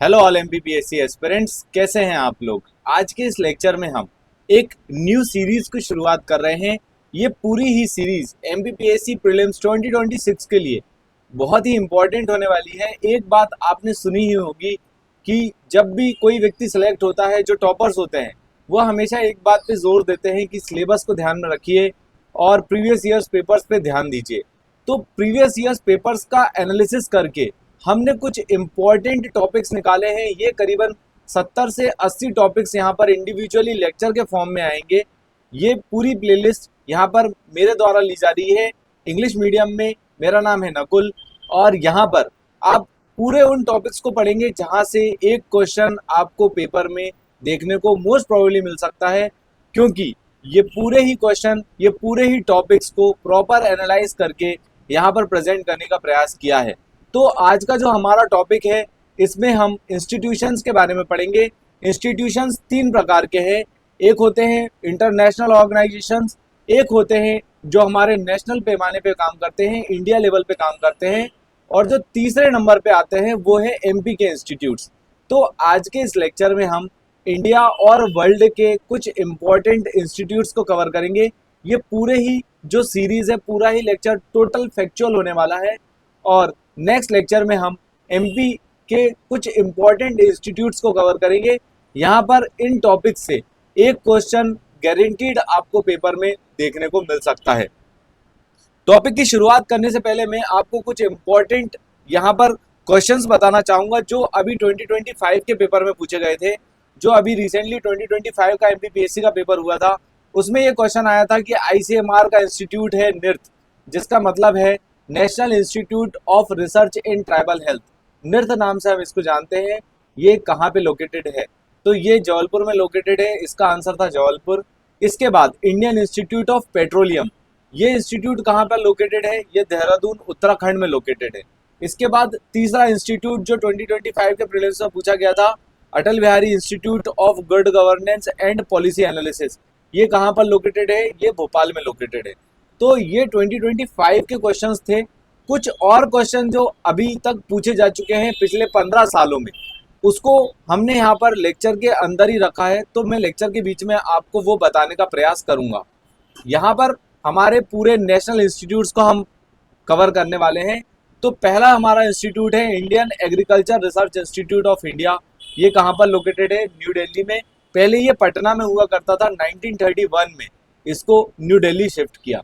Hello all MPPSC aspirants, कैसे हैं आप लोग। आज के इस लेक्चर में हम एक न्यू सीरीज की शुरुआत कर रहे हैं। ये पूरी ही सीरीज एमपीपीएससी प्रीलिम्स 2026 के लिए बहुत ही इंपॉर्टेंट होने वाली है। एक बात आपने सुनी ही होगी कि जब भी कोई व्यक्ति सिलेक्ट होता है, जो टॉपर्स होते हैं, वो हमेशा एक बात पे जोर देते हैं कि सिलेबस को ध्यान में रखिए और प्रीवियस ईयर्स पेपर्स पे ध्यान दीजिए। तो प्रीवियस ईयर्स पेपर्स का एनालिसिस करके हमने कुछ इम्पॉर्टेंट टॉपिक्स निकाले हैं। ये करीबन 70 से 80 टॉपिक्स यहाँ पर इंडिविजुअली लेक्चर के फॉर्म में आएंगे। ये पूरी प्लेलिस्ट यहाँ पर मेरे द्वारा ली जा रही है इंग्लिश मीडियम में। मेरा नाम है नकुल और यहाँ पर आप पूरे उन टॉपिक्स को पढ़ेंगे जहाँ से एक क्वेश्चन आपको पेपर में देखने को मोस्ट प्रोबेबली मिल सकता है, क्योंकि ये पूरे ही क्वेश्चन, ये पूरे ही टॉपिक्स को प्रॉपर एनालाइज करके यहाँ पर प्रेजेंट करने का प्रयास किया है। तो आज का जो हमारा टॉपिक है, इसमें हम इंस्टीट्यूशंस के बारे में पढ़ेंगे। इंस्टीट्यूशंस तीन प्रकार के हैं। एक होते हैं इंटरनेशनल ऑर्गेनाइजेशंस, एक होते हैं जो हमारे नेशनल पैमाने पे काम करते हैं, इंडिया लेवल पे काम करते हैं, और जो तीसरे नंबर पे आते हैं वो है एमपी के इंस्टीट्यूट्स। तो आज के इस लेक्चर में हम इंडिया और वर्ल्ड के कुछ इम्पोर्टेंट इंस्टीट्यूट्स को कवर करेंगे। ये पूरे ही जो सीरीज है, पूरा ही लेक्चर टोटल फैक्चुअल होने वाला है। और नेक्स्ट लेक्चर में हम एमपी के कुछ इम्पॉर्टेंट इंस्टीट्यूट्स को कवर करेंगे। यहाँ पर इन टॉपिक से एक क्वेश्चन गारंटीड आपको पेपर में देखने को मिल सकता है। टॉपिक की शुरुआत करने से पहले मैं आपको कुछ इम्पॉर्टेंट यहाँ पर क्वेश्चंस बताना चाहूँगा जो अभी 2025 के पेपर में पूछे गए थे। जो अभी रिसेंटली 2025 का एमपीपीएससी का पेपर हुआ था, उसमें ये क्वेश्चन आया था कि आईसीएमआर का इंस्टीट्यूट है निर्थ, जिसका मतलब है national institute of research in tribal health. NIRTH नाम से हम इसको जानते हैं। ये कहाँ पे लोकेटेड है? तो ये जबलपुर में लोकेटेड है। इसका आंसर था जबलपुर। इसके बाद इंडियन इंस्टीट्यूट ऑफ पेट्रोलियम, ये इंस्टीट्यूट कहाँ पर लोकेटेड है? ये देहरादून उत्तराखंड में लोकेटेड है। इसके बाद तीसरा इंस्टीट्यूट जो 2025 के प्रीलिम्स में पूछा गया था, Atal Bihari institute of good governance and policy analysis, ये कहाँ पर लोकेटेड है? ये भोपाल में लोकेटेड है। तो ये 2025 के क्वेश्चंस थे। कुछ और क्वेश्चन जो अभी तक पूछे जा चुके हैं पिछले 15 सालों में, उसको हमने यहाँ पर लेक्चर के अंदर ही रखा है। तो मैं लेक्चर के बीच में आपको वो बताने का प्रयास करूँगा। यहाँ पर हमारे पूरे नेशनल इंस्टीट्यूट्स को हम कवर करने वाले हैं। तो पहला हमारा इंस्टीट्यूट है Indian agriculture research institute of India. ये कहाँ पर लोकेटेड है? न्यू दिल्ली में। पहले ये पटना में हुआ करता था, 1931 में इसको न्यू दिल्ली शिफ्ट किया।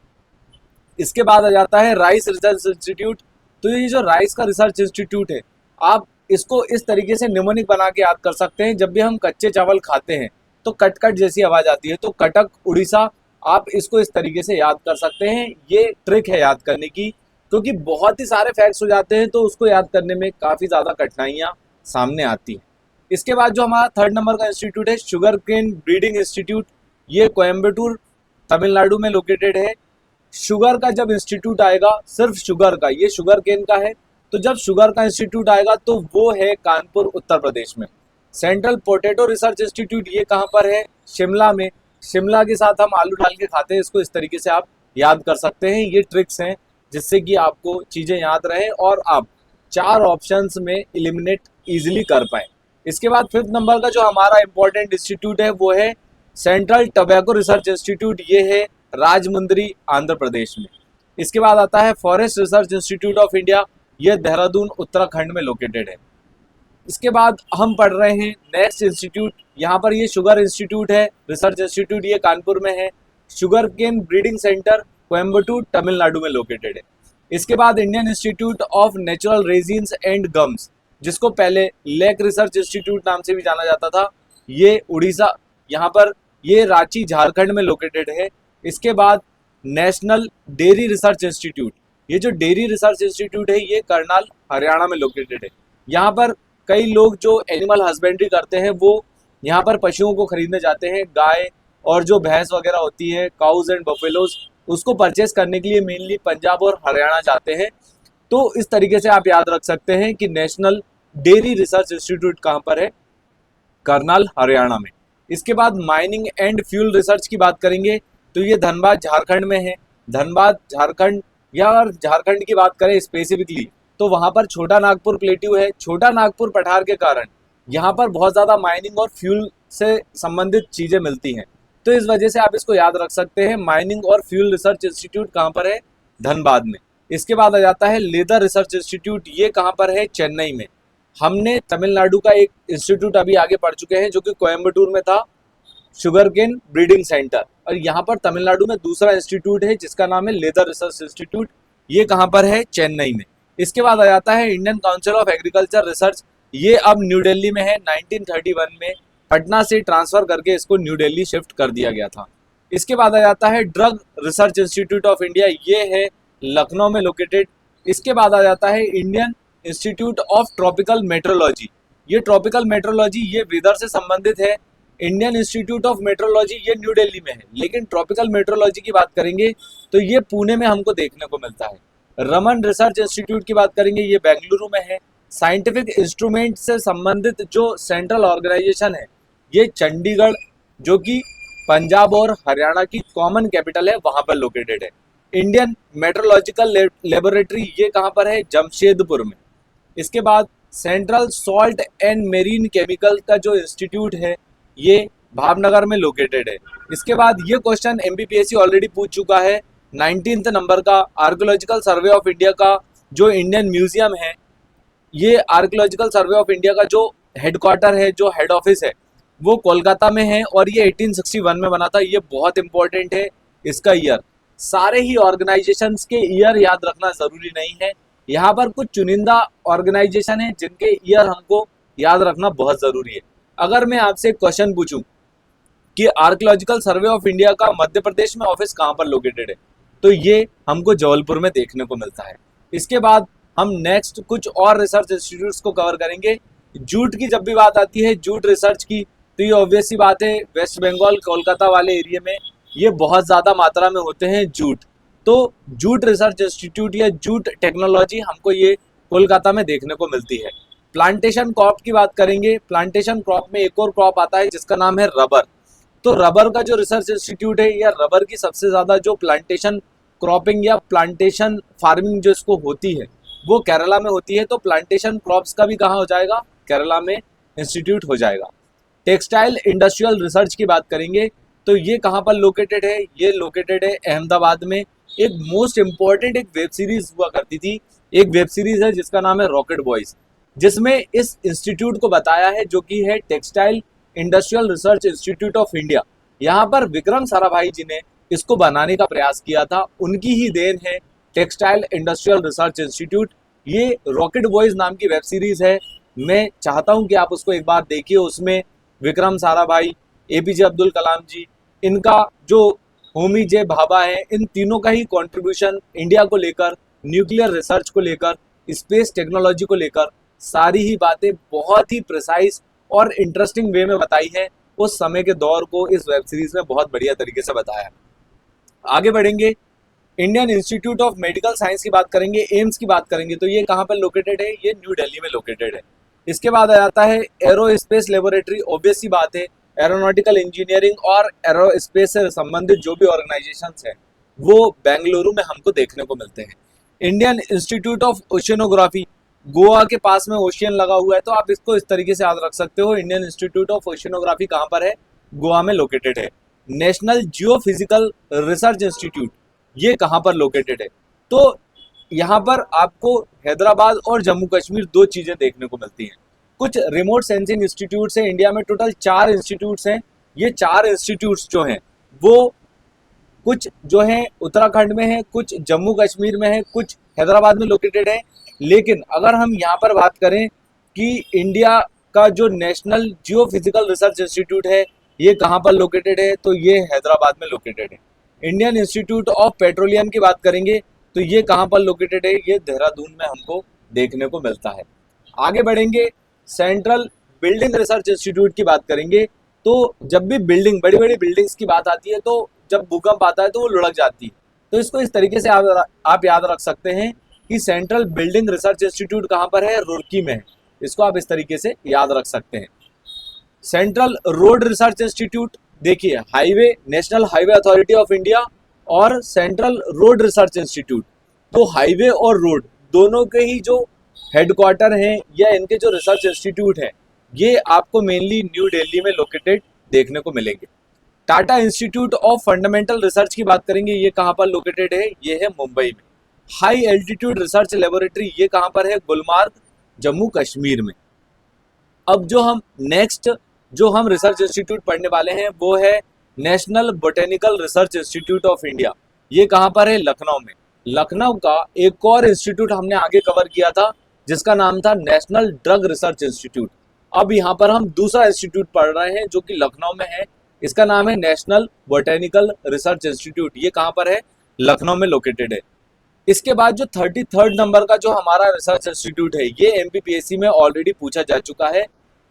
इसके बाद आ जाता है राइस रिसर्च इंस्टीट्यूट। तो ये जो राइस का रिसर्च इंस्टीट्यूट है, आप इसको इस तरीके से निमोनिक बना के याद कर सकते हैं। जब भी हम कच्चे चावल खाते हैं तो कट कट जैसी आवाज़ आती है, तो कटक उड़ीसा, आप इसको इस तरीके से याद कर सकते हैं। ये ट्रिक है याद करने की, क्योंकि बहुत ही सारे फैक्ट्स हो जाते हैं तो उसको याद करने में काफ़ी ज़्यादा कठिनाइयाँ सामने आती हैं। इसके बाद जो हमारा थर्ड नंबर का इंस्टीट्यूट है शुगर केन ब्रीडिंग इंस्टीट्यूट, ये कोयम्बटूर तमिलनाडु में लोकेटेड है। शुगर का जब इंस्टीट्यूट आएगा, सिर्फ शुगर का, ये शुगर केन का है, तो जब शुगर का इंस्टीट्यूट आएगा तो वो है कानपुर उत्तर प्रदेश में। सेंट्रल पोटैटो रिसर्च इंस्टीट्यूट, ये कहाँ पर है? शिमला में। शिमला के साथ हम आलू डाल के खाते हैं, इसको इस तरीके से आप याद कर सकते हैं। ये ट्रिक्स हैं जिससे कि आपको चीज़ें याद रहे और आप 4 ऑप्शंस में एलिमिनेट ईजिली कर पाएँ। इसके बाद फिफ्थ नंबर का जो हमारा इंपॉर्टेंट इंस्टीट्यूट है वो है सेंट्रल टोबैको रिसर्च इंस्टीट्यूट, ये है राजमुंदरी आंध्र प्रदेश में। इसके बाद आता है forest research institute of India, ये देहरादून उत्तराखंड में लोकेटेड है। इसके बाद हम पढ़ रहे हैं नेक्स्ट इंस्टीट्यूट, यहाँ पर ये शुगर इंस्टीट्यूट है, रिसर्च इंस्टीट्यूट, ये कानपुर में है। Sugar cane breeding centre Coimbatore Tamil Nadu में लोकेटेड है। इसके बाद Indian institute of natural resins and gums, जिसको पहले लेक रिसर्च इंस्टीट्यूट नाम से भी जाना जाता था, ये उड़ीसा, यहाँ पर ये रांची झारखंड में लोकेटेड है। इसके बाद नेशनल डेयरी रिसर्च इंस्टीट्यूट, ये जो डेयरी रिसर्च इंस्टीट्यूट है ये करनाल हरियाणा में लोकेटेड है। यहाँ पर कई लोग जो एनिमल हस्बेंड्री करते हैं वो यहाँ पर पशुओं को खरीदने जाते हैं। गाय और जो भैंस वगैरह होती है, काउज एंड बफेलोज, उसको परचेस करने के लिए मेनली पंजाब और हरियाणा जाते हैं। तो इस तरीके से आप याद रख सकते हैं कि नेशनल डेयरी रिसर्च इंस्टीट्यूट कहाँ पर है? करनाल हरियाणा में। इसके बाद माइनिंग एंड फ्यूल रिसर्च की बात करेंगे तो ये धनबाद झारखंड में है। धनबाद झारखंड, या अगर झारखंड की बात करें स्पेसिफिकली तो वहाँ पर छोटा नागपुर प्लेट्यू है। छोटा नागपुर पठार के कारण यहाँ पर बहुत ज़्यादा माइनिंग और फ्यूल से संबंधित चीज़ें मिलती हैं। तो इस वजह से आप इसको याद रख सकते हैं। माइनिंग और फ्यूल रिसर्च इंस्टीट्यूट कहाँ पर है? धनबाद में। इसके बाद आ जाता है लेदर रिसर्च इंस्टीट्यूट, ये कहाँ पर है? चेन्नई में। हमने तमिलनाडु का एक इंस्टीट्यूट अभी आगे पढ़ चुके हैं जो कि कोयम्बटूर में था, शुगर केन ब्रीडिंग सेंटर। और यहाँ पर तमिलनाडु में दूसरा इंस्टीट्यूट है जिसका नाम है लेदर रिसर्च इंस्टीट्यूट, ये कहाँ पर है? चेन्नई में। इसके बाद आ जाता है Indian council of agriculture research, ये अब न्यू दिल्ली में है। 1931 में पटना से ट्रांसफर करके इसको न्यू दिल्ली शिफ्ट कर दिया गया था। इसके बाद आ जाता है drug research institute of India, ये है लखनऊ में लोकेटेड। इसके बाद आ जाता है Indian institute of tropical metrology, ये ट्रॉपिकल मेट्रोलॉजी ये वेदर से संबंधित है। इंडियन इंस्टीट्यूट ऑफ मेट्रोलॉजी ये न्यू दिल्ली में है, लेकिन ट्रॉपिकल मेट्रोलॉजी की बात करेंगे तो ये पुणे में हमको देखने को मिलता है। रमन रिसर्च इंस्टीट्यूट की बात करेंगे, ये बेंगलुरु में है। साइंटिफिक इंस्ट्रूमेंट से संबंधित जो सेंट्रल ऑर्गेनाइजेशन है ये चंडीगढ़, जो कि पंजाब और हरियाणा की कॉमन कैपिटल है, वहां पर लोकेटेड है। इंडियन मेट्रोलॉजिकल लेबोरेटरी ये कहाँ पर है? जमशेदपुर में। इसके बाद central salt and marine chemical का जो इंस्टीट्यूट है ये भावनगर में लोकेटेड है। इसके बाद ये क्वेश्चन एमपीपीएससी ऑलरेडी पूछ चुका है, 19th नंबर का, आर्कियोलॉजिकल सर्वे ऑफ इंडिया का जो इंडियन म्यूजियम है, ये आर्कियोलॉजिकल सर्वे ऑफ इंडिया का जो हेडक्वार्टर है, जो हेड ऑफिस है, वो कोलकाता में है और ये 1861 में बना था। ये बहुत इंपॉर्टेंट है इसका ईयर। सारे ही ऑर्गेनाइजेशंस के ईयर याद रखना जरूरी नहीं है, यहाँ पर कुछ चुनिंदा ऑर्गेनाइजेशन है जिनके ईयर हमको याद रखना बहुत जरूरी है। अगर मैं आपसे एक क्वेश्चन पूछूं कि आर्कियोलॉजिकल सर्वे ऑफ इंडिया का मध्य प्रदेश में ऑफिस कहाँ पर लोकेटेड है, तो ये हमको जबलपुर में देखने को मिलता है। इसके बाद हम नेक्स्ट कुछ और रिसर्च इंस्टीट्यूट्स को कवर करेंगे। जूट की जब भी बात आती है, जूट रिसर्च की, तो ये ऑब्वियस सी बात है वेस्ट बंगाल कोलकाता वाले एरिया में ये बहुत ज़्यादा मात्रा में होते हैं जूट। तो जूट रिसर्च इंस्टीट्यूट या जूट टेक्नोलॉजी हमको ये कोलकाता में देखने को मिलती है। प्लांटेशन क्रॉप की बात करेंगे, प्लांटेशन क्रॉप में एक और क्रॉप आता है जिसका नाम है रबर। तो रबर का जो रिसर्च इंस्टीट्यूट है या रबर की सबसे ज़्यादा जो प्लांटेशन क्रॉपिंग या प्लांटेशन फार्मिंग जो इसको होती है वो केरला में होती है। तो प्लांटेशन क्रॉप्स का भी कहाँ हो जाएगा? केरला में इंस्टीट्यूट हो जाएगा। टेक्सटाइल इंडस्ट्रियल रिसर्च की बात करेंगे तो ये कहाँ पर लोकेटेड है? ये लोकेटेड है अहमदाबाद में। एक मोस्ट इम्पॉर्टेंट एक वेब सीरीज हुआ करती थी, एक वेब सीरीज है जिसका नाम है रॉकेट बॉयज, जिसमें इस इंस्टीट्यूट को बताया है जो कि है textile industrial research institute of India. यहाँ पर विक्रम साराभाई जी ने इसको बनाने का प्रयास किया था, उनकी ही देन है टेक्सटाइल इंडस्ट्रियल रिसर्च इंस्टीट्यूट। ये रॉकेट बॉयज नाम की वेब सीरीज है, मैं चाहता हूँ कि आप उसको एक बार देखिए। उसमें विक्रम साराभाई, एपीजे अब्दुल कलाम जी, इनका जो होमी जे भाभा है, इन तीनों का ही कंट्रीब्यूशन इंडिया को लेकर, न्यूक्लियर रिसर्च को लेकर, स्पेस टेक्नोलॉजी को लेकर, सारी ही बातें बहुत ही प्रिसाइज और इंटरेस्टिंग वे में बताई है। उस समय के दौर को इस वेब सीरीज में बहुत बढ़िया तरीके से बताया। आगे बढ़ेंगे, Indian institute of medical science की बात करेंगे, एम्स की बात करेंगे, तो ये कहाँ पर लोकेटेड है? ये न्यू दिल्ली में लोकेटेड है। इसके बाद आ जाता है एरोस्पेस लेबोरेटरी, ऑब्वियस सी बात है एरोनॉटिकल इंजीनियरिंग और एरोस्पेस से संबंधित जो भी ऑर्गेनाइजेशंस हैं वो बेंगलुरु में हमको देखने को मिलते हैं। Indian institute of oceanography, Goa के पास में ओशियन लगा हुआ है, तो आप इसको इस तरीके से याद रख सकते हो। इंडियन इंस्टीट्यूट ऑफ ओशियनोग्राफी कहाँ पर है? गोवा में लोकेटेड है। नेशनल जियोफिजिकल रिसर्च इंस्टीट्यूट, ये कहाँ पर लोकेटेड है? तो यहाँ पर आपको हैदराबाद और जम्मू कश्मीर दो चीज़ें देखने को मिलती हैं। कुछ रिमोट सेंसिंग इंस्टीट्यूट्स हैं इंडिया में, टोटल 4 इंस्टीट्यूट्स हैं। ये 4 इंस्टीट्यूट्स जो हैं वो कुछ जो है उत्तराखंड में है, कुछ जम्मू कश्मीर में है, कुछ हैदराबाद में लोकेटेड है। लेकिन अगर हम यहाँ पर बात करें कि इंडिया का जो नेशनल जियोफिजिकल रिसर्च इंस्टीट्यूट है ये कहाँ पर लोकेटेड है, तो ये हैदराबाद में लोकेटेड है। इंडियन इंस्टीट्यूट ऑफ पेट्रोलियम की बात करेंगे तो ये कहाँ पर लोकेटेड है? ये देहरादून में हमको देखने को मिलता है। आगे बढ़ेंगे, सेंट्रल बिल्डिंग रिसर्च इंस्टीट्यूट की बात करेंगे तो जब भी बिल्डिंग, बड़ी बड़ी बिल्डिंग्स की बात आती है तो जब भूकंप आता है तो वो लुढ़क जाती है। तो इसको इस तरीके से आप याद रख सकते हैं कि सेंट्रल बिल्डिंग रिसर्च इंस्टीट्यूट कहाँ पर है? रुड़की में है। इसको आप इस तरीके से याद रख सकते हैं। सेंट्रल रोड रिसर्च इंस्टीट्यूट, देखिए highway, national highway authority of India और सेंट्रल रोड रिसर्च इंस्टीट्यूट, तो हाईवे और रोड दोनों के ही जो हेडक्वार्टर हैं या इनके जो रिसर्च इंस्टीट्यूट हैं ये आपको मेनली न्यू दिल्ली में लोकेटेड देखने को मिलेंगे। Tata institute of fundamental research की बात करेंगे, ये कहाँ पर लोकेटेड है? ये है मुंबई में। हाई एल्टीट्यूड रिसर्च लेबोरेटरी ये कहाँ पर है? गुलमार्ग, जम्मू कश्मीर में। अब जो हम रिसर्च इंस्टीट्यूट पढ़ने वाले हैं वो है national botanical research institute of India. ये कहाँ पर है? लखनऊ में। लखनऊ का एक और इंस्टीट्यूट हमने आगे कवर किया था जिसका नाम था नेशनल ड्रग रिसर्च इंस्टीट्यूट। अब यहाँ पर हम दूसरा इंस्टीट्यूट पढ़ रहे हैं जो कि लखनऊ में है, इसका नाम है नेशनल बोटेनिकल रिसर्च इंस्टीट्यूट। ये कहाँ पर है? लखनऊ में लोकेटेड है। इसके बाद जो 33rd नंबर का जो हमारा रिसर्च इंस्टीट्यूट है ये एमपीपीएससी में ऑलरेडी पूछा जा चुका है।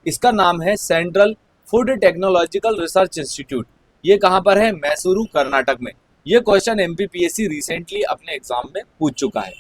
इसका नाम है central food technological research institute. ये कहाँ पर है? मैसूरू, कर्नाटक में। ये क्वेश्चन एमपीपीएससी रिसेंटली अपने एग्जाम में पूछ चुका है।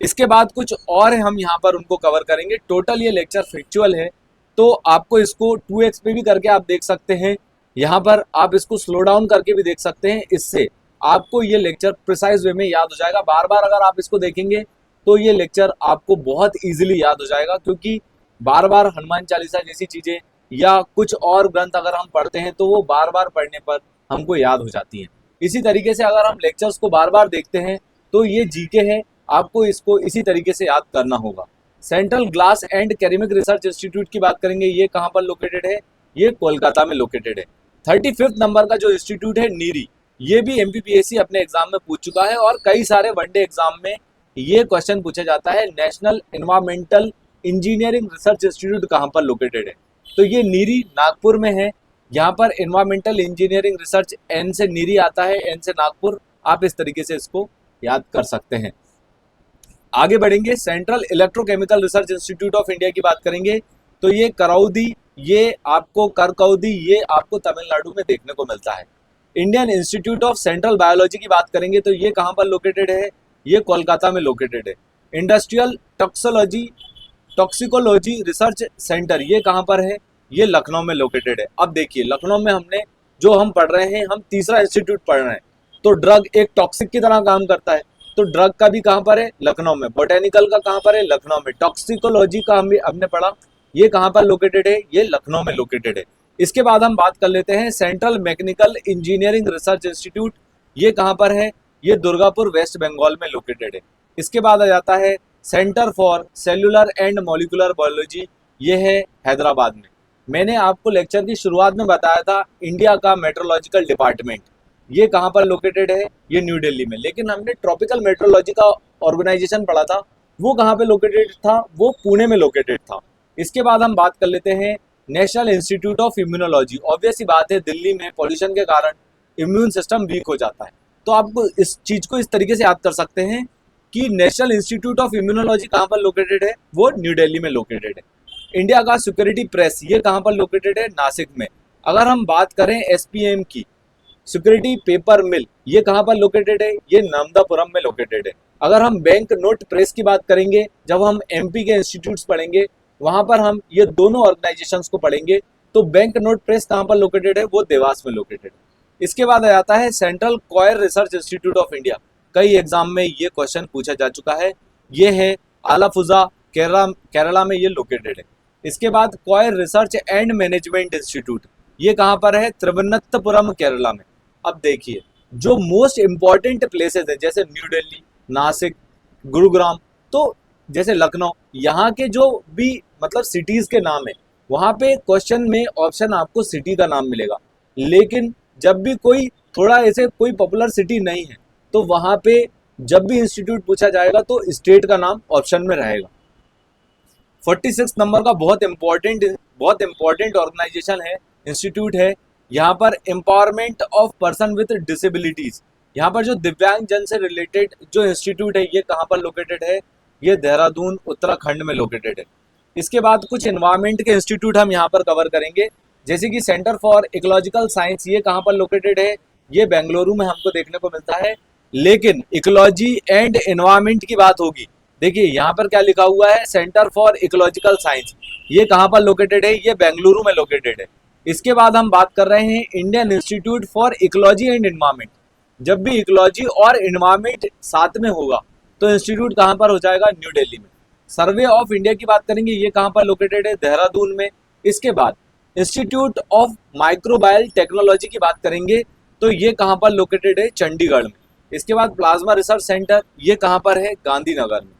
इसके बाद कुछ और हम यहाँ पर उनको कवर करेंगे। टोटल ये लेक्चर फैक्चुअल है तो आपको इसको 2x पे भी करके आप देख सकते हैं, यहाँ पर आप इसको स्लो डाउन करके भी देख सकते हैं। इससे आपको ये लेक्चर प्रिसाइज वे में याद हो जाएगा। बार बार अगर आप इसको देखेंगे तो ये लेक्चर आपको बहुत इजीली याद हो जाएगा, क्योंकि बार बार हनुमान चालीसा जैसी चीजें या कुछ और ग्रंथ अगर हम पढ़ते हैं तो वो बार बार पढ़ने पर हमको याद हो जाती हैं। इसी तरीके से अगर हम लेक्चर्स को बार बार देखते हैं तो ये जीके है, आपको इसको इसी तरीके से याद करना होगा। Central glass and ceramic research institute की बात करेंगे, ये कहाँ पर लोकेटेड है? ये कोलकाता में लोकेटेड है। 35th नंबर का जो इंस्टीट्यूट है नीरी, ये भी एमपीपीएससी अपने एग्जाम में पूछ चुका है और कई सारे वनडे एग्जाम में ये क्वेश्चन पूछा जाता है। National environmental engineering research institute कहाँ पर लोकेटेड है? तो ये नीरी नागपुर में है। यहाँ पर एनवायरमेंटल इंजीनियरिंग रिसर्च, एन से नीरी आता है, एन से नागपुर, आप इस तरीके से इसको याद कर सकते हैं। आगे बढ़ेंगे, central electrochemical research institute of India की बात करेंगे तो ये करौदी, ये आपको तमिलनाडु में देखने को मिलता है। Indian institute of central biology की बात करेंगे तो ये कहाँ पर लोकेटेड है? ये कोलकाता में लोकेटेड है। इंडस्ट्रियल टॉक्सिकोलॉजी रिसर्च सेंटर ये कहाँ पर है? ये लखनऊ में लोकेटेड है। अब देखिए लखनऊ में हम पढ़ रहे हैं, हम तीसरा इंस्टीट्यूट पढ़ रहे हैं। तो ड्रग एक टॉक्सिक की तरह काम करता है, तो ड्रग का भी कहाँ पर है? लखनऊ में। बोटेनिकल का कहाँ पर है? लखनऊ में। टॉक्सिकोलॉजी का हमने पढ़ा, ये कहाँ पर लोकेटेड है? ये लखनऊ में लोकेटेड है। इसके बाद हम बात कर लेते हैं central mechanical engineering research institute, ये कहाँ पर है? ये दुर्गापुर, वेस्ट बंगाल में लोकेटेड है। इसके बाद आ जाता है centre for cellular and molecular biology, ये है हैदराबाद में। मैंने आपको लेक्चर की शुरुआत में बताया था इंडिया का मेट्रोलॉजिकल डिपार्टमेंट, ये कहाँ पर लोकेटेड है? ये न्यू दिल्ली में। लेकिन हमने ट्रॉपिकल मेट्रोलॉजी का ऑर्गेनाइजेशन पढ़ा था, वो कहाँ पे लोकेटेड था? वो पुणे में लोकेटेड था। इसके बाद हम बात कर लेते हैं national institute of immunology. Obvious सी बात है, दिल्ली में पॉल्यूशन के कारण इम्यून सिस्टम वीक हो जाता है, तो आपको इस चीज को इस तरीके से याद कर सकते हैं कि नेशनल इंस्टीट्यूट ऑफ इम्यूनोलॉजी कहाँ पर लोकेटेड है? वो न्यू दिल्ली में लोकेटेड है। इंडिया का सिक्योरिटी प्रेस ये कहाँ पर लोकेटेड है? नासिक में। अगर हम बात करें एसपीएम की, सिक्योरिटी पेपर मिल, ये कहाँ पर लोकेटेड है? ये नर्मदापुरम में लोकेटेड है। अगर हम बैंक नोट प्रेस की बात करेंगे, जब हम एमपी के इंस्टीट्यूट्स पढ़ेंगे वहां पर हम ये दोनों ऑर्गेनाइजेशंस को पढ़ेंगे, तो बैंक नोट प्रेस कहाँ पर लोकेटेड है? वो देवास में लोकेटेड है। इसके बाद आ जाता है central coir research institute of India. कई एग्जाम में ये क्वेश्चन पूछा जा चुका है, ये है आलाफुजा, केरला में ये लोकेटेड है। इसके बाद coir research and management institute, ये कहाँ पर है? तिरुवनंतपुरम, केरला में। अब देखिए जो मोस्ट इंपॉर्टेंट प्लेसेस है जैसे न्यू दिल्ली, नासिक, गुरुग्राम, तो जैसे लखनऊ, यहाँ के जो भी मतलब सिटीज के नाम है वहाँ पे क्वेश्चन में ऑप्शन आपको सिटी का नाम मिलेगा। लेकिन जब भी कोई थोड़ा ऐसे कोई पॉपुलर सिटी नहीं है तो वहाँ पे जब भी इंस्टीट्यूट पूछा जाएगा तो स्टेट का नाम ऑप्शन में रहेगा। 46 नंबर का बहुत इंपॉर्टेंट ऑर्गेनाइजेशन है, इंस्टीट्यूट है, यहाँ पर empowerment of person with disabilities, यहाँ पर जो दिव्यांग जन से रिलेटेड जो इंस्टीट्यूट है ये कहाँ पर लोकेटेड है? ये देहरादून, उत्तराखंड में लोकेटेड है। इसके बाद कुछ एनवायरमेंट के इंस्टीट्यूट हम यहाँ पर कवर करेंगे, जैसे कि सेंटर फॉर इकोलॉजिकल साइंस, ये कहाँ पर लोकेटेड है? ये बेंगलुरु में हमको देखने को मिलता है। लेकिन इकोलॉजी एंड एनवायरमेंट की बात होगी, देखिए यहाँ पर क्या लिखा हुआ है? सेंटर फॉर इकोलॉजिकल साइंस, ये कहाँ पर लोकेटेड है? ये बेंगलुरु में लोकेटेड है। इसके बाद हम बात कर रहे हैं Indian institute for ecology and environment. जब भी इकोलॉजी और एनवायरमेंट साथ में होगा तो इंस्टीट्यूट कहाँ पर हो जाएगा? न्यू दिल्ली में। सर्वे ऑफ इंडिया की बात करेंगे, ये कहाँ पर लोकेटेड है? देहरादून में। इसके बाद इंस्टीट्यूट ऑफ माइक्रोबायल टेक्नोलॉजी की बात करेंगे तो ये कहाँ पर लोकेटेड है? चंडीगढ़ में। इसके बाद प्लाज्मा रिसर्च सेंटर, ये कहाँ पर है? गांधीनगर में।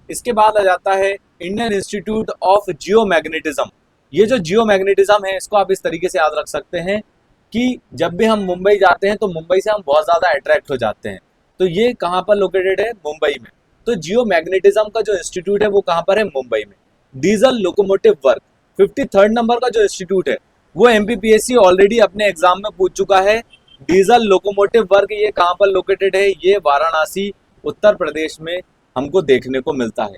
इसके बाद आ जाता है इंडियन इंस्टीट्यूट ऑफ जियोमैग्नेटिज्म। ये जो जियोमैग्नेटिज्म है इसको आप इस तरीके से याद रख सकते हैं कि जब भी हम मुंबई जाते हैं तो मुंबई से हम बहुत ज़्यादा अट्रैक्ट हो जाते हैं, तो ये कहाँ पर लोकेटेड है? मुंबई में। तो जियोमैग्नेटिज्म का जो इंस्टीट्यूट है वो कहाँ पर है? मुंबई में। Diesel locomotive work 53rd number का जो इंस्टीट्यूट है वो एमपीपीएससी ऑलरेडी अपने एग्जाम में पूछ चुका है। डीजल लोकोमोटिव वर्क ये कहाँ पर लोकेटेड है? ये वाराणसी उत्तर प्रदेश में हमको देखने को मिलता है।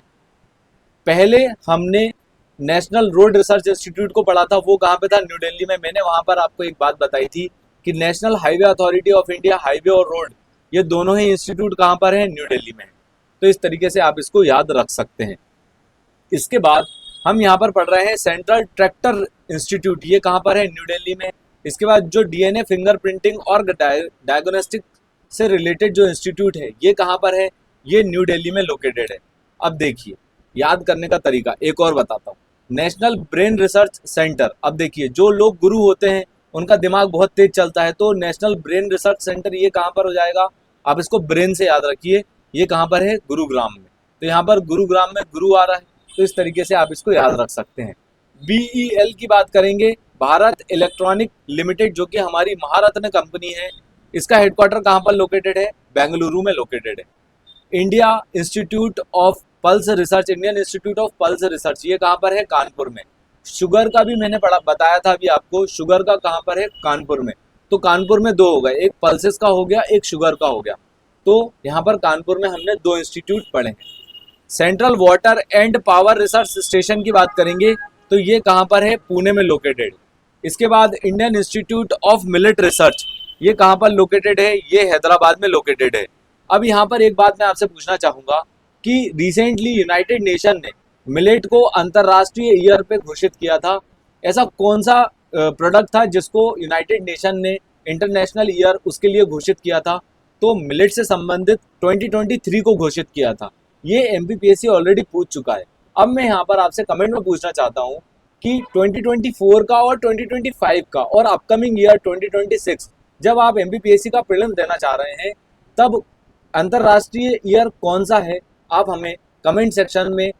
पहले हमने नेशनल रोड रिसर्च इंस्टीट्यूट को पढ़ा था, वो कहाँ पे था? न्यू दिल्ली में। मैंने वहाँ पर आपको एक बात बताई थी कि national highway authority of India, highway और रोड, ये दोनों ही इंस्टीट्यूट कहाँ पर है? न्यू दिल्ली में है। तो इस तरीके से आप इसको याद रख सकते हैं। इसके बाद हम यहाँ पर पढ़ रहे हैं सेंट्रल ट्रैक्टर इंस्टीट्यूट, ये कहाँ पर है? न्यू दिल्ली में। इसके बाद जो डीएनए फिंगरप्रिंटिंग और डायग्नोस्टिक से रिलेटेड जो इंस्टीट्यूट है ये कहाँ पर है? ये न्यू दिल्ली में लोकेटेड है। अब देखिए याद करने का तरीका एक और बताता हूँ। नेशनल ब्रेन रिसर्च सेंटर, अब देखिए जो लोग गुरु होते हैं उनका दिमाग बहुत तेज चलता है, तो नेशनल ब्रेन रिसर्च सेंटर ये कहाँ पर हो जाएगा? आप इसको ब्रेन से याद रखिए, ये कहाँ पर है? गुरुग्राम में। तो यहाँ पर गुरुग्राम में गुरु आ रहा है, तो इस तरीके से आप इसको याद रख सकते हैं। BEL की बात करेंगे, भारत इलेक्ट्रॉनिक लिमिटेड, जो कि हमारी महारत्न कंपनी है, इसका हेडक्वार्टर कहाँ पर लोकेटेड है? बेंगलुरु में लोकेटेड है। India institute of pulse research, Indian institute of pulse research, ये कहाँ पर है? कानपुर में। शुगर का भी मैंने बताया था अभी आपको, शुगर का कहाँ पर है? कानपुर में। तो कानपुर में दो हो गए, एक पल्सेस का हो गया, एक शुगर का हो गया। तो यहाँ पर कानपुर में हमने दो इंस्टीट्यूट पढ़े हैं। Central water and power research station की बात करेंगे तो ये कहाँ पर है? पुणे में लोकेटेड। इसके बाद Indian institute of millet research, ये कहाँ पर लोकेटेड है? ये हैदराबाद में लोकेटेड है। अब यहाँ पर एक बात मैं आपसे पूछना चाहूँगा कि रिसेंटली यूनाइटेड नेशन ने मिलेट को अंतर्राष्ट्रीय ईयर पे घोषित किया था। ऐसा कौन सा प्रोडक्ट था जिसको यूनाइटेड नेशन ने इंटरनेशनल ईयर उसके लिए घोषित किया था? तो मिलेट से संबंधित 2023 को घोषित किया था। ये एमपीपीएससी ऑलरेडी पूछ चुका है। अब मैं यहाँ पर आपसे कमेंट में पूछना चाहता हूँ कि 2024 का और 2025 का और अपकमिंग ईयर 2026 जब आप एमपीपीएससी का प्रीलिम्स देना चाह रहे हैं तब अंतर्राष्ट्रीय ईयर कौन सा है? आप हमें कमेंट सेक्शन में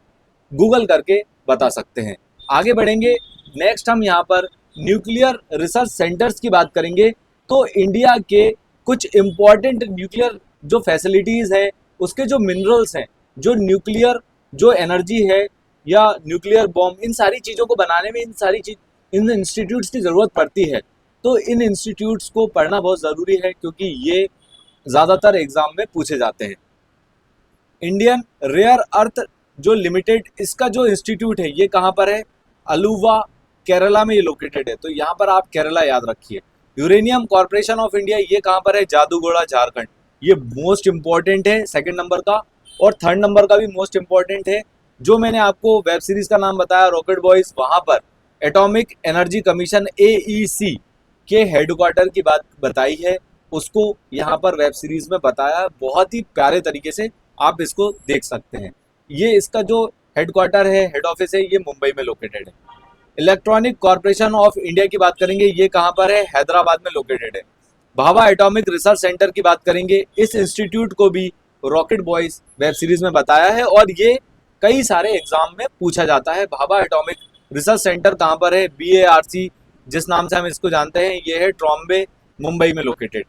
गूगल करके बता सकते हैं। आगे बढ़ेंगे, नेक्स्ट हम यहाँ पर न्यूक्लियर रिसर्च सेंटर्स की बात करेंगे। तो इंडिया के कुछ इम्पॉर्टेंट न्यूक्लियर जो फैसिलिटीज़ हैं, उसके जो मिनरल्स हैं, जो न्यूक्लियर जो एनर्जी है या न्यूक्लियर बॉम्ब, इन सारी चीज़ों को बनाने में इन इंस्टीट्यूट्स की ज़रूरत पड़ती है। तो इन इंस्टीट्यूट्स को पढ़ना बहुत ज़रूरी है क्योंकि ये ज़्यादातर एग्ज़ाम में पूछे जाते हैं। इंडियन रेयर अर्थ जो लिमिटेड, इसका जो इंस्टीट्यूट है ये कहाँ पर है? अलुवा केरला में ये लोकेटेड है, तो यहाँ पर आप केरला याद रखिए। यूरेनियम कॉर्पोरेशन ऑफ इंडिया, ये कहाँ पर है? जादूगोड़ा झारखंड। ये मोस्ट इंपॉर्टेंट है सेकंड नंबर का, और थर्ड नंबर का भी मोस्ट इंपॉर्टेंट है। जो मैंने आपको वेब सीरीज का नाम बताया रॉकेट बॉयज, वहाँ पर एटॉमिक एनर्जी कमीशन AEC के हेडक्वार्टर की बात बताई है, उसको यहाँ पर वेब सीरीज में बताया बहुत ही प्यारे तरीके से, आप इसको देख सकते हैं। ये इसका जो हेडक्वार्टर है, हेड ऑफिस है, ये मुंबई में लोकेटेड है। इलेक्ट्रॉनिक कॉर्पोरेशन ऑफ इंडिया की बात करेंगे, ये कहाँ पर है? हैदराबाद में लोकेटेड है। भाभा एटॉमिक रिसर्च सेंटर की बात करेंगे, इस इंस्टीट्यूट को भी रॉकेट बॉयज वेब सीरीज में बताया है और ये कई सारे एग्जाम में पूछा जाता है। भाभा एटॉमिक रिसर्च सेंटर कहाँ पर है? BARC जिस नाम से हम इसको जानते हैं, ये है ट्रॉम्बे, मुंबई में लोकेटेड।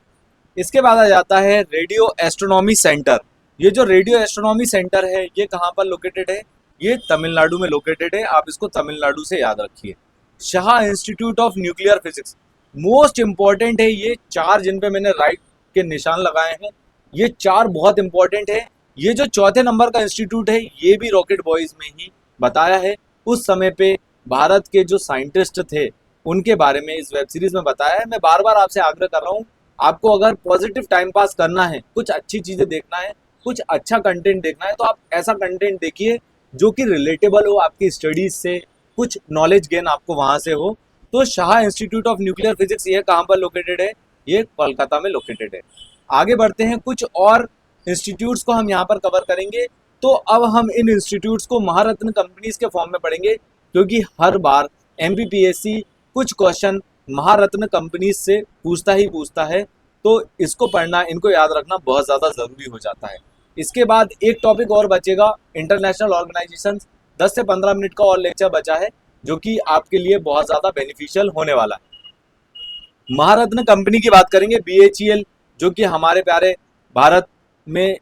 इसके बाद आ जाता है रेडियो एस्ट्रोनॉमी सेंटर। ये जो रेडियो एस्ट्रोनॉमी सेंटर है ये कहाँ पर लोकेटेड है? ये तमिलनाडु में लोकेटेड है, आप इसको तमिलनाडु से याद रखिए। Shah institute of nuclear physics most important है। ये चार जिन पे मैंने राइट के निशान लगाए हैं, ये चार बहुत इंपॉर्टेंट है। ये जो चौथे नंबर का इंस्टीट्यूट है ये भी रॉकेट बॉयज में ही बताया है। उस समय पे भारत के जो साइंटिस्ट थे उनके बारे में इस वेब सीरीज में बताया है। मैं बार बार आपसे आग्रह कर रहा हूँ, आपको अगर पॉजिटिव टाइम पास करना है, कुछ अच्छी चीज़ें देखना है, कुछ अच्छा कंटेंट देखना है, तो आप ऐसा कंटेंट देखिए जो कि रिलेटेबल हो आपकी स्टडीज से, कुछ नॉलेज गेन आपको वहाँ से हो। तो Shah institute of nuclear physics ये कहाँ पर लोकेटेड है? ये कोलकाता में लोकेटेड है। आगे बढ़ते हैं, कुछ और इंस्टीट्यूट्स को हम यहाँ पर कवर करेंगे। तो अब हम इन इंस्टीट्यूट्स को महारत्न कंपनीज के फॉर्म में पढ़ेंगे क्योंकि हर बार एमपीपीएससी कुछ क्वेश्चन महारत्न कंपनीज से पूछता ही पूछता है, तो इसको पढ़ना, इनको याद रखना बहुत ज़्यादा ज़रूरी हो जाता है। इसके बाद एक टॉपिक और बचेगा, इंटरनेशनल ऑर्गेनाइजेशन। 10 से 15 मिनट का और लेक्चर बचा है जो कि आपके लिए बहुत ज़्यादा बेनिफिशियल होने वाला है। महारत्न कंपनी की बात करेंगे, बीएचईएल, जो कि हमारे प्यारे भारत में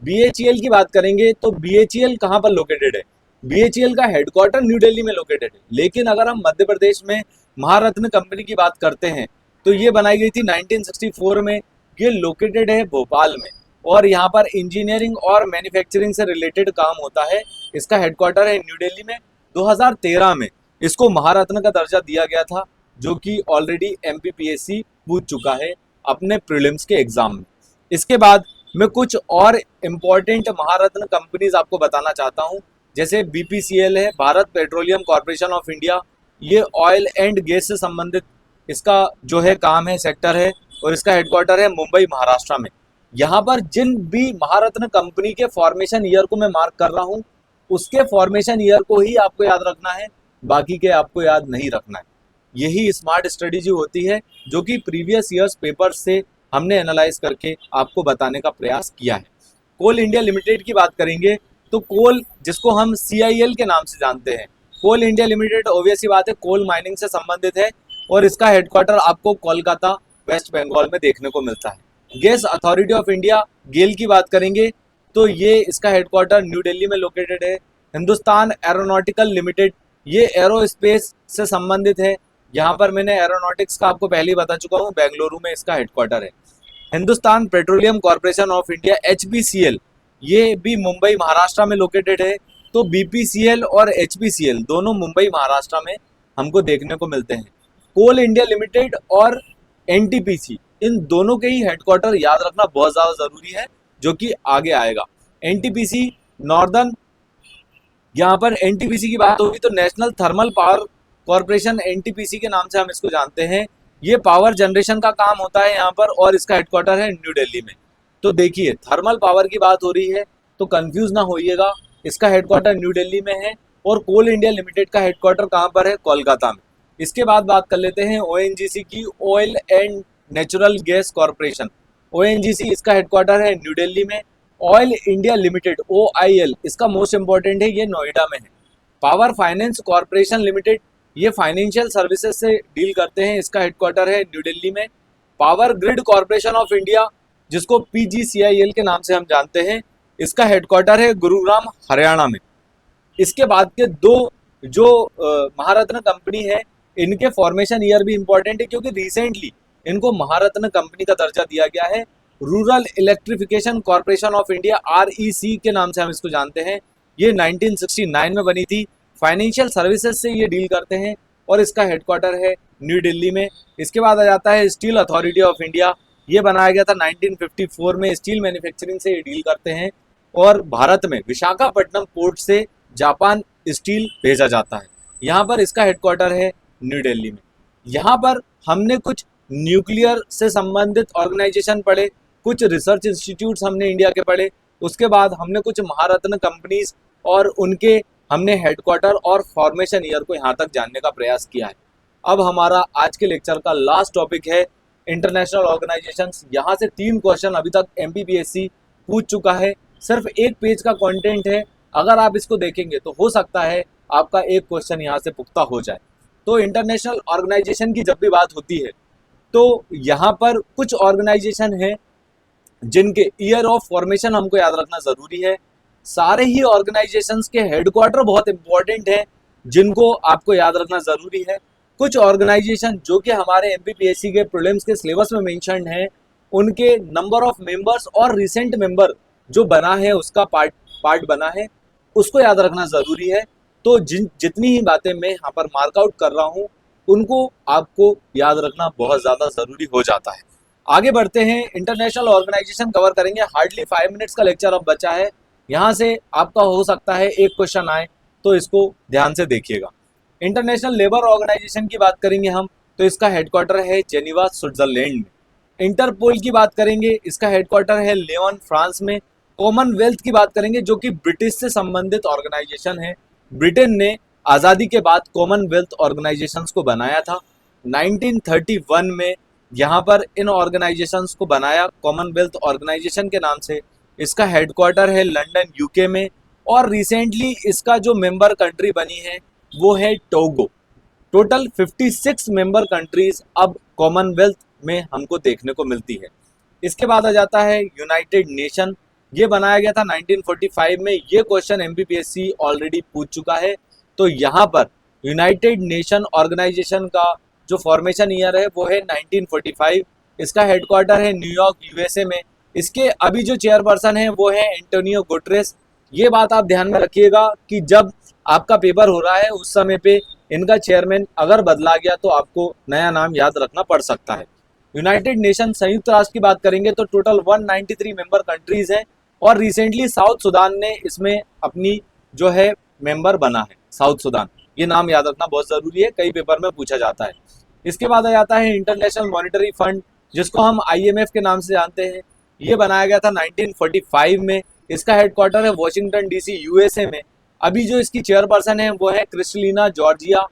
बीएचईएल की बात करेंगे तो बीएचईएल कहाँ पर लोकेटेड है? बीएचईएल का हेडक्वार्टर न्यू दिल्ली में लोकेटेड है, लेकिन अगर हम मध्य प्रदेश में महारत्न कंपनी की बात करते हैं तो ये बनाई गई थी 1964 में। ये लोकेटेड है भोपाल में और यहाँ पर इंजीनियरिंग और मैन्युफैक्चरिंग से रिलेटेड काम होता है। इसका हेडक्वार्टर है न्यू दिल्ली में। 2013 में इसको महारत्न का दर्जा दिया गया था, जो कि ऑलरेडी एमपीपीएससी पूछ चुका है अपने प्रीलिम्स के एग्जाम में। इसके बाद मैं कुछ और इम्पोर्टेंट महारत्न कंपनीज आपको बताना चाहता हूं, जैसे बीपीसीएल है, Bharat petroleum corporation of India. ये ऑयल एंड गैस से संबंधित इसका जो है काम है, सेक्टर है, और इसका हेडक्वार्टर है मुंबई महाराष्ट्र में। यहाँ पर जिन भी महारत्न कंपनी के फॉर्मेशन ईयर को मैं मार्क कर रहा हूँ, उसके फॉर्मेशन ईयर को ही आपको याद रखना है, बाकी के आपको याद नहीं रखना है। यही स्मार्ट स्ट्रेटेजी होती है जो कि प्रीवियस ईयर्स पेपर से हमने एनालाइज करके आपको बताने का प्रयास किया है। कोल इंडिया लिमिटेड की बात करेंगे तो कोल, जिसको हम CIL के नाम से जानते हैं, कोल इंडिया लिमिटेड ऑब्वियस ही बात है कोल माइनिंग से संबंधित है और इसका हेडक्वार्टर आपको कोलकाता वेस्ट बंगाल में देखने को मिलता है। गैस अथॉरिटी ऑफ इंडिया, गेल की बात करेंगे तो ये इसका हेडक्वार्टर न्यू दिल्ली में लोकेटेड है। हिंदुस्तान एरोनॉटिकल लिमिटेड, ये एरोस्पेस से संबंधित है। यहाँ पर मैंने एरोनॉटिक्स का आपको पहले ही बता चुका हूँ, बेंगलुरु में इसका हेडक्वार्टर है। Hindustan petroleum corporation of India HPCL, ये भी मुंबई महाराष्ट्र में लोकेटेड है। तो BPCL और HPCL दोनों मुंबई महाराष्ट्र में हमको देखने को मिलते हैं। कोल इंडिया लिमिटेड और NTPC, इन दोनों के ही हेडक्वार्टर याद रखना बहुत ज़्यादा ज़रूरी है, जो कि आगे आएगा। NTPC नॉर्दर्न, यहाँ पर NTPC की बात होगी तो national thermal power corporation, NTPC के नाम से हम इसको जानते हैं। ये पावर जनरेशन का काम होता है यहाँ पर और इसका हेडक्वार्टर है न्यू दिल्ली में। तो देखिए, थर्मल पावर की बात हो रही है तो कंफ्यूज ना होइएगा, इसका हेडक्वार्टर न्यू दिल्ली में है और कोल इंडिया लिमिटेड का हेडक्वार्टर कहाँ पर है? कोलकाता में। इसके बाद बात कर लेते हैं ONGC की, oil and natural gas corporation. ONGC, इसका हेडक्वार्टर है न्यू दिल्ली में। ऑयल इंडिया लिमिटेड OIL, इसका मोस्ट इंपॉर्टेंट है, ये नोएडा में है। पावर फाइनेंस कॉर्पोरेशन लिमिटेड, ये फाइनेंशियल सर्विसेज से डील करते हैं, इसका हेडक्वार्टर है न्यू दिल्ली में। Power grid corporation of India, जिसको PGCIL के नाम से हम जानते हैं, इसका हेडक्वार्टर है गुरुग्राम हरियाणा में। इसके बाद के दो जो महारत्न कंपनी है, इनके फॉर्मेशन ईयर भी इंपॉर्टेंट है क्योंकि रिसेंटली इनको महारत्न कंपनी का दर्जा दिया गया है। Rural electrification corporation of India, REC के नाम से हम इसको जानते हैं, ये 1969 में बनी थी। फाइनेंशियल सर्विसेज से ये डील करते हैं और इसका हेडक्वार्टर है न्यू दिल्ली में। इसके बाद आ जाता है स्टील अथॉरिटी ऑफ इंडिया, ये बनाया गया था 1954 में। स्टील मैन्युफैक्चरिंग से ये डील करते हैं और भारत में विशाखापट्टनम पोर्ट से जापान स्टील भेजा जाता है। यहाँ पर इसका हेडक्वार्टर है न्यू दिल्ली में। यहाँ पर हमने कुछ न्यूक्लियर से संबंधित ऑर्गेनाइजेशन पढ़े, कुछ रिसर्च इंस्टीट्यूट्स हमने इंडिया के पढ़े, उसके बाद हमने कुछ महारत्न कंपनीज और उनके हमने हेडक्वार्टर और फॉर्मेशन ईयर को यहाँ तक जानने का प्रयास किया है। अब हमारा आज के लेक्चर का लास्ट टॉपिक है इंटरनेशनल ऑर्गेनाइजेशंस। यहाँ से 3 क्वेश्चन अभी तक एमपीपीएससी पूछ चुका है, सिर्फ 1 पेज का कंटेंट है। अगर आप इसको देखेंगे तो हो सकता है आपका एक क्वेश्चन यहाँ से पुख्ता हो जाए। तो इंटरनेशनल ऑर्गेनाइजेशन की जब भी बात होती है तो यहाँ पर कुछ ऑर्गेनाइजेशन हैं जिनके ईयर ऑफ फॉर्मेशन हमको याद रखना ज़रूरी है। सारे ही ऑर्गेनाइजेशंस के हेडक्वार्टर बहुत इंपॉर्टेंट हैं जिनको आपको याद रखना ज़रूरी है। कुछ ऑर्गेनाइजेशन जो कि हमारे एमपीपीएससी के प्रीलिम्स के सिलेबस में मेंशन्ड हैं, उनके नंबर ऑफ मेंबर्स और रिसेंट मेंबर जो बना है उसका पार्ट बना है, उसको याद रखना ज़रूरी है। तो जितनी ही बातें मैं यहाँ पर मार्कआउट कर रहा हूँ उनको आपको याद रखना बहुत ज़्यादा ज़रूरी हो जाता है। आगे बढ़ते हैं, इंटरनेशनल ऑर्गेनाइजेशन कवर करेंगे। हार्डली 5 मिनट्स का लेक्चर अब बचा है, यहाँ से आपका हो सकता है एक क्वेश्चन आए, तो इसको ध्यान से देखिएगा। इंटरनेशनल लेबर ऑर्गेनाइजेशन की बात करेंगे हम तो इसका हेडक्वार्टर है जेनीवा स्विट्जरलैंड में। इंटरपोल की बात करेंगे, इसका हेडक्वार्टर है लियोन फ्रांस में। कॉमनवेल्थ की बात करेंगे जो कि ब्रिटिश से संबंधित ऑर्गेनाइजेशन है। ब्रिटेन ने आज़ादी के बाद कॉमनवेल्थ ऑर्गेनाइजेशंस को बनाया था 1931 में। यहाँ पर इन ऑर्गेनाइजेशंस को बनाया कॉमनवेल्थ ऑर्गेनाइजेशन के नाम से। इसका हेडक्वार्टर है लंदन यूके में, और रिसेंटली इसका जो मेंबर कंट्री बनी है वो है टोगो। टोटल 56 मेंबर कंट्रीज अब कॉमनवेल्थ में हमको देखने को मिलती है। इसके बाद आ जाता है यूनाइटेड नेशन। ये बनाया गया था 1945 में। ये क्वेश्चन एमपीपीएससी ऑलरेडी पूछ चुका है। तो यहाँ पर यूनाइटेड नेशन ऑर्गेनाइजेशन का जो फॉर्मेशन ईयर है वो है 1945। इसका हेडक्वार्टर है न्यूयॉर्क यूएसए में। इसके अभी जो चेयरपर्सन है वो है एंटोनियो गुटरेस। ये बात आप ध्यान में रखिएगा कि जब आपका पेपर हो रहा है उस समय पे इनका चेयरमैन अगर बदला गया तो आपको नया नाम याद रखना पड़ सकता है। यूनाइटेड नेशन संयुक्त राष्ट्र की बात करेंगे तो टोटल 193 मेंबर कंट्रीज हैं, और रिसेंटली साउथ सुडान ने इसमें अपनी जो है मेंबर बना है, साउथ सुडान। ये नाम याद रखना बहुत ज़रूरी है, कई पेपर में पूछा जाता है। इसके बाद आ जाता है इंटरनेशनल मॉनिटरी फंड, जिसको हम IMF के नाम से जानते हैं। ये बनाया गया था 1945 में। इसका हेडक्वार्टर है वॉशिंगटन DC USA में। अभी जो इसकी चेयरपर्सन है वो है क्रिस्टलिना जॉर्जिया।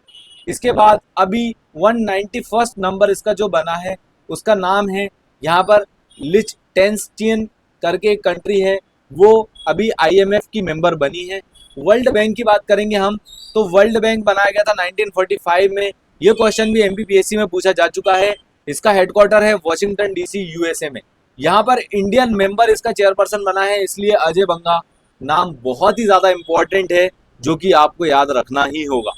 इसके बाद अभी 191 नंबर इसका जो बना है उसका नाम है, यहाँ पर लिechtenstein करके एक कंट्री है, वो अभी IMF की मेंबर बनी है। वर्ल्ड बैंक की बात करेंगे हम तो वर्ल्ड बैंक बनाया गया था 1945 में। ये क्वेश्चन भी एमपीपीएससी में पूछा जा चुका है। इसका हेडक्वार्टर है वॉशिंगटन DC USA में। यहाँ पर इंडियन मेंबर इसका चेयरपर्सन बना है, इसलिए अजय बंगा नाम बहुत ही ज़्यादा इम्पोर्टेंट है जो कि आपको याद रखना ही होगा।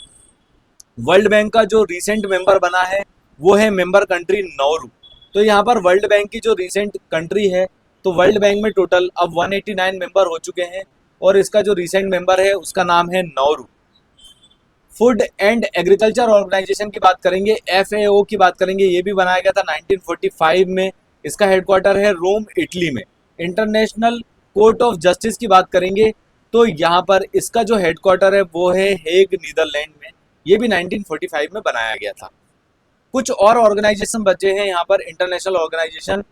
वर्ल्ड बैंक का जो रिसेंट मेंबर बना है वो है मेंबर कंट्री नौरू। तो यहाँ पर वर्ल्ड बैंक की जो रिसेंट कंट्री है तो वर्ल्ड बैंक में टोटल अब 189 मेंबर हो चुके हैं, और इसका जो रिसेंट मेंबर है उसका नाम है Nauru. Food and agriculture organisation की बात करेंगे, FAO की बात करेंगे, ये भी बनाया गया था 1945 में। इसका हेडक्वार्टर है रोम इटली में। इंटरनेशनल कोर्ट ऑफ जस्टिस की बात करेंगे तो यहाँ पर इसका जो हेडक्वार्टर है वो है हेग नीदरलैंड में। ये भी 1945 में बनाया गया था। कुछ और ऑर्गेनाइजेशन बचे हैं यहाँ पर इंटरनेशनल ऑर्गेनाइजेशन।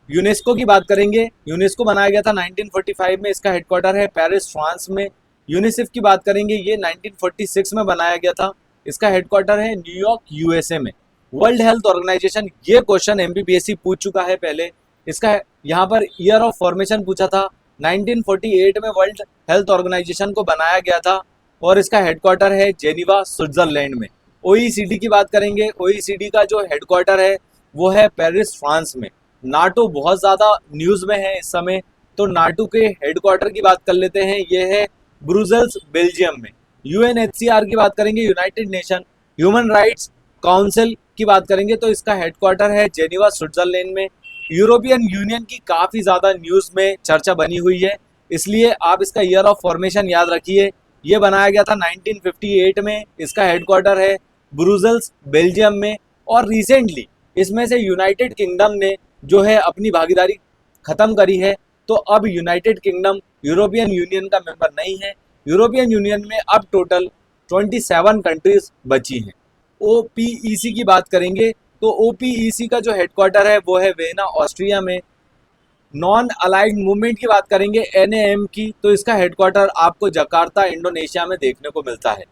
यूनेस्को की बात करेंगे, यूनेस्को बनाया गया था 1945 में। इसका हेडक्वार्टर है पेरिस फ्रांस में। यूनिसेफ की बात करेंगे, ये 1946 में बनाया गया था। इसका हेडक्वार्टर है न्यूयॉर्क USA में। वर्ल्ड हेल्थ ऑर्गेनाइजेशन, ये क्वेश्चन एमपीपीएससी पूछ चुका है पहले। इसका यहाँ पर ईयर ऑफ फॉर्मेशन पूछा था, 1948 में वर्ल्ड हेल्थ ऑर्गेनाइजेशन को बनाया गया था, और इसका हेडक्वार्टर है जेनीवा स्विट्जरलैंड में। OECD की बात करेंगे, OECD का जो हेडक्वार्टर है वो है पेरिस फ्रांस में। नाटो बहुत ज़्यादा न्यूज़ में है इस समय, तो नाटो के हेडक्वार्टर की बात कर लेते हैं, ये है ब्रुसेल्स बेल्जियम में। UNHCR की बात करेंगे, United nation human rights council की बात करेंगे तो इसका हेडक्वार्टर है जेनीवा स्विट्जरलैंड में। यूरोपियन यूनियन की काफ़ी ज़्यादा न्यूज़ में चर्चा बनी हुई है, इसलिए आप इसका ईयर ऑफ फॉर्मेशन याद रखिए। ये बनाया गया था 1958 में। इसका हेडक्वार्टर है ब्रुसेल्स बेल्जियम में। और रिसेंटली इसमें से यूनाइटेड किंगडम ने जो है अपनी भागीदारी ख़त्म करी है, तो अब यूनाइटेड किंगडम यूरोपियन यूनियन का मेंबर नहीं है। यूरोपियन यूनियन में अब टोटल 27 कंट्रीज बची हैं। OPEC की बात करेंगे तो OPEC का जो हेडक्वार्टर है वो है वेना ऑस्ट्रिया में। नॉन अलाइड मूवमेंट की बात करेंगे, NAM की, तो इसका हेडक्वार्टर आपको जकार्ता इंडोनेशिया में देखने को मिलता है।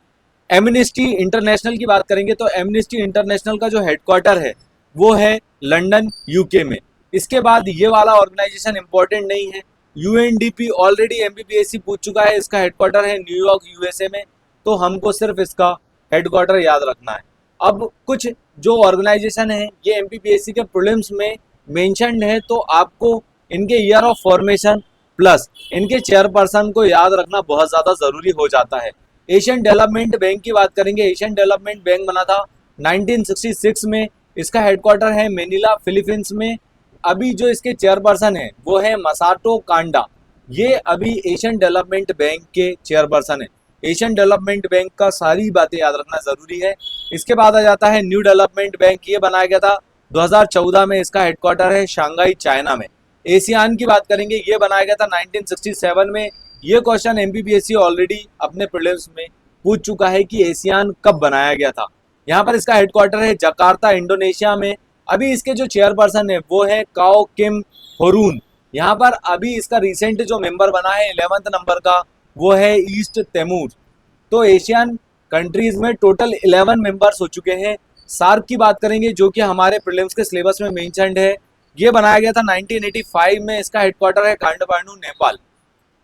एमनेस्टी इंटरनेशनल की बात करेंगे तो एमनेस्टी इंटरनेशनल का जो हेडक्वार्टर है वो है लंदन UK में। इसके बाद ये वाला ऑर्गेनाइजेशन इंपॉर्टेंट नहीं है, UNDP ऑलरेडी एमपीपीएससी पूछ चुका है। इसका हेडक्वार्टर है न्यूयॉर्क USA में, तो हमको सिर्फ इसका हेडक्वार्टर याद रखना है। अब कुछ जो ऑर्गेनाइजेशन है ये एमपीपीएससी के प्रीलिम्स में मेंशन्ड है, तो आपको इनके ईयर ऑफ फॉर्मेशन प्लस इनके चेयरपर्सन को याद रखना बहुत ज़्यादा ज़रूरी हो जाता है। एशियन डेवलपमेंट बैंक की बात करेंगे, एशियन डेवलपमेंट बैंक बना था 1966 में। इसका हेडक्वार्टर है मैनिला फिलीपींस में। अभी जो इसके चेयरपर्सन है वो है मसाटो कांडा। ये अभी एशियन डेवलपमेंट बैंक के चेयरपर्सन है। एशियन डेवलपमेंट बैंक का सारी बातें याद रखना ज़रूरी है। इसके बाद आ जाता है न्यू डेवलपमेंट बैंक। ये बनाया गया था 2014 में। इसका हेडक्वार्टर है शंघाई चाइना में। एशियान की बात करेंगे, ये बनाया गया था 1967 में। ये क्वेश्चन एमपीपीएससी ऑलरेडी अपने प्रीलिम्स में पूछ चुका है कि एशियान कब बनाया गया था। यहाँ पर इसका हेडक्वार्टर है जकार्ता इंडोनेशिया में। अभी इसके जो चेयरपर्सन है वो है काओ किम होरून। यहाँ पर अभी इसका रिसेंट जो मेंबर बना है 11th नंबर का वो है ईस्ट तिमोर। तो एशियन कंट्रीज में टोटल 11 मेंबर्स हो चुके हैं। सार्क की बात करेंगे जो कि हमारे प्रीलिम्स के सिलेबस में मेंशन्ड है। ये बनाया गया था 1985 में। इसका हेडक्वार्टर है काठमांडू, नेपाल।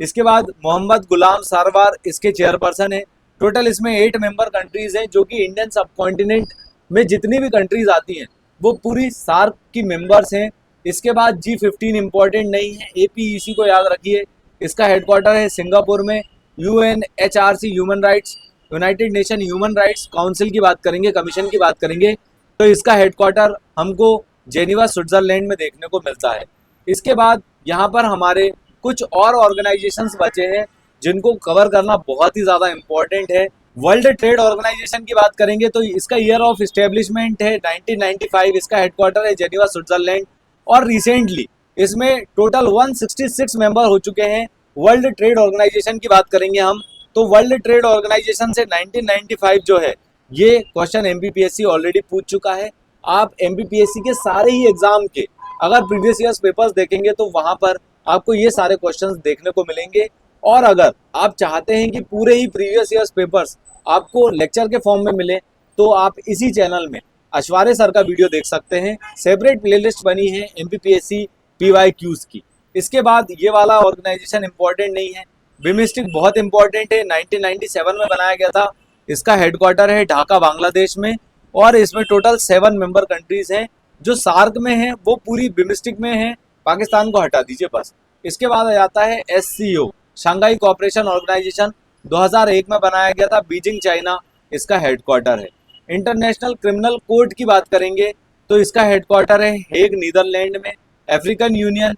इसके बाद मोहम्मद गुलाम सरवार इसके चेयरपर्सन है। टोटल इसमें 8 मेंबर कंट्रीज हैं जो कि इंडियन सब कॉन्टिनेंट में जितनी भी कंट्रीज आती हैं वो पूरी सार्क की मेंबर्स हैं। इसके बाद G15 इंपॉर्टेंट नहीं है, APEC को याद रखिए। इसका हेडक्वार्टर है सिंगापुर में। UNHRC human rights, United nation human rights council की बात करेंगे, कमीशन की बात करेंगे तो इसका हेडक्वार्टर हमको जेनीवा स्विट्जरलैंड में देखने को मिलता है। इसके बाद यहाँ पर हमारे कुछ और ऑर्गेनाइजेशंस बचे हैं जिनको कवर करना बहुत ही ज़्यादा इम्पोर्टेंट है। वर्ल्ड ट्रेड ऑर्गेनाइजेशन की बात करेंगे तो इसका ईयर ऑफ इस्टेब्लिशमेंट है 1995। इसका हेडक्वार्टर है जेनीवा स्विट्जरलैंड और रिसेंटली इसमें टोटल 166 मेंबर हो चुके हैं। वर्ल्ड ट्रेड ऑर्गेनाइजेशन की बात करेंगे हम तो वर्ल्ड ट्रेड ऑर्गेनाइजेशन से 1995 जो है ये क्वेश्चन MPPSC ऑलरेडी पूछ चुका है। आप MPPSC के सारे ही एग्जाम के अगर प्रीवियस ईयर्स पेपर्स देखेंगे तो वहां पर आपको ये सारे क्वेश्चंस देखने को मिलेंगे। और अगर आप चाहते हैं कि पूरे ही प्रीवियस ईयर्स पेपर्स आपको लेक्चर के फॉर्म में मिले तो आप इसी चैनल में अश्वारे सर का वीडियो देख सकते हैं। सेपरेट प्लेलिस्ट बनी है MPPSC PYQs की। इसके बाद ये वाला ऑर्गेनाइजेशन इंपॉर्टेंट नहीं है। बिमिस्टिक बहुत इंपॉर्टेंट है, 1997 में बनाया गया था। इसका हेडक्वार्टर है ढाका, बांग्लादेश में और इसमें टोटल 7 मेंबर कंट्रीज हैं। जो सार्क में है वो पूरी बिमिस्टिक में है, पाकिस्तान को हटा दीजिए बस। इसके बाद आ जाता है SCO, शंघाई कोऑपरेशन ऑर्गेनाइजेशन, 2001 में बनाया गया था, बीजिंग चाइना इसका हेडक्वार्टर है। इंटरनेशनल क्रिमिनल कोर्ट की बात करेंगे तो इसका हेडक्वार्टर है हेग, नीदरलैंड में। अफ्रीकन यूनियन,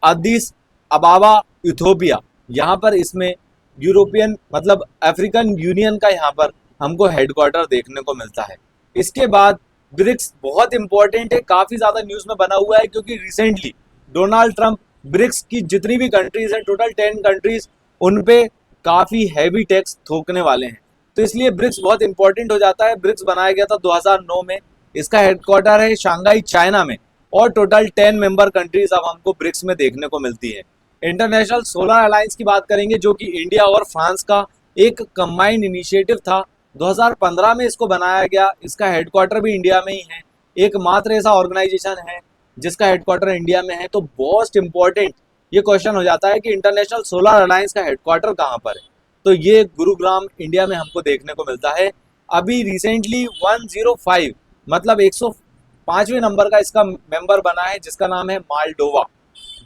अदीस अबाबा, इथोपिया, यहाँ पर इसमें यूरोपियन मतलब अफ्रीकन यूनियन का यहाँ पर हमको हेडक्वार्टर देखने को मिलता है। इसके बाद ब्रिक्स बहुत इंपॉर्टेंट है, काफ़ी ज़्यादा न्यूज़ में बना हुआ है क्योंकि रिसेंटली डोनाल्ड ट्रंप ब्रिक्स की जितनी भी कंट्रीज हैं, टोटल 10 कंट्रीज, उन पे काफ़ी हैवी टैक्स थोकने वाले हैं। तो इसलिए ब्रिक्स बहुत इंपॉर्टेंट हो जाता है। ब्रिक्स बनाया गया था 2009 में। इसका हेडक्वार्टर है शंघाई, चाइना में और टोटल 10 मेंबर कंट्रीज अब हमको ब्रिक्स में देखने को मिलती है। इंटरनेशनल सोलर अलायंस की बात करेंगे जो कि इंडिया और फ्रांस का एक कंबाइंड इनिशिएटिव था। 2015 में इसको बनाया गया। इसका हेडक्वार्टर भी इंडिया में ही है। एकमात्र ऐसा ऑर्गेनाइजेशन है जिसका हेडक्वार्टर इंडिया में है। तो मोस्ट इंपॉर्टेंट ये क्वेश्चन हो जाता है कि इंटरनेशनल सोलर अलायंस का हेडक्वार्टर कहाँ पर है, तो ये गुरुग्राम, इंडिया में हमको देखने को मिलता है। अभी रिसेंटली 105 मतलब 105वें नंबर का इसका मेंबर बना है जिसका नाम है मालडोवा।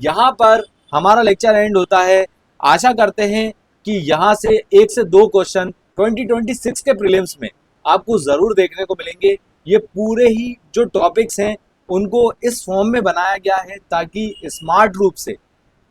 यहाँ पर हमारा लेक्चर एंड होता है। आशा करते हैं कि यहाँ से 1 से 2 क्वेश्चन 2026 के प्रीलिम्स में आपको ज़रूर देखने को मिलेंगे। ये पूरे ही जो टॉपिक्स हैं उनको इस फॉर्म में बनाया गया है ताकि स्मार्ट रूप से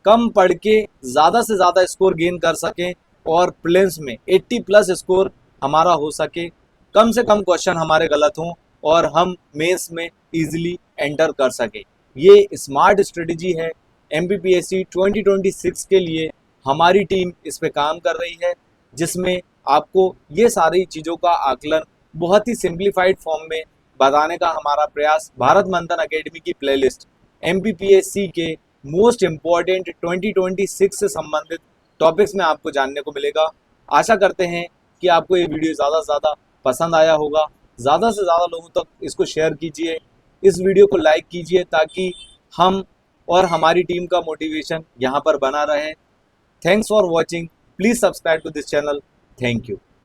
कम पढ़ के ज़्यादा से ज़्यादा स्कोर गेन कर सकें और प्रीलिम्स में 80+ स्कोर हमारा हो सके, कम से कम क्वेश्चन हमारे गलत हों और हम मेंस में इजीली एंटर कर सकें। ये स्मार्ट स्ट्रेटजी है। MPPSC 2026 के लिए हमारी टीम इस पे काम कर रही है जिसमें आपको ये सारी चीज़ों का आकलन बहुत ही सिंप्लीफाइड फॉर्म में बताने का हमारा प्रयास भारत मंथन अकेडमी की प्लेलिस्ट MPPSC के मोस्ट इम्पॉर्टेंट 2026 से संबंधित टॉपिक्स में आपको जानने को मिलेगा। आशा करते हैं कि आपको ये वीडियो ज़्यादा से ज़्यादा पसंद आया होगा। ज़्यादा से ज़्यादा लोगों तक इसको शेयर कीजिए, इस वीडियो को लाइक कीजिए ताकि हम और हमारी टीम का मोटिवेशन यहाँ पर बना रहे। Thanks for watching. Please subscribe to this channel. Thank you.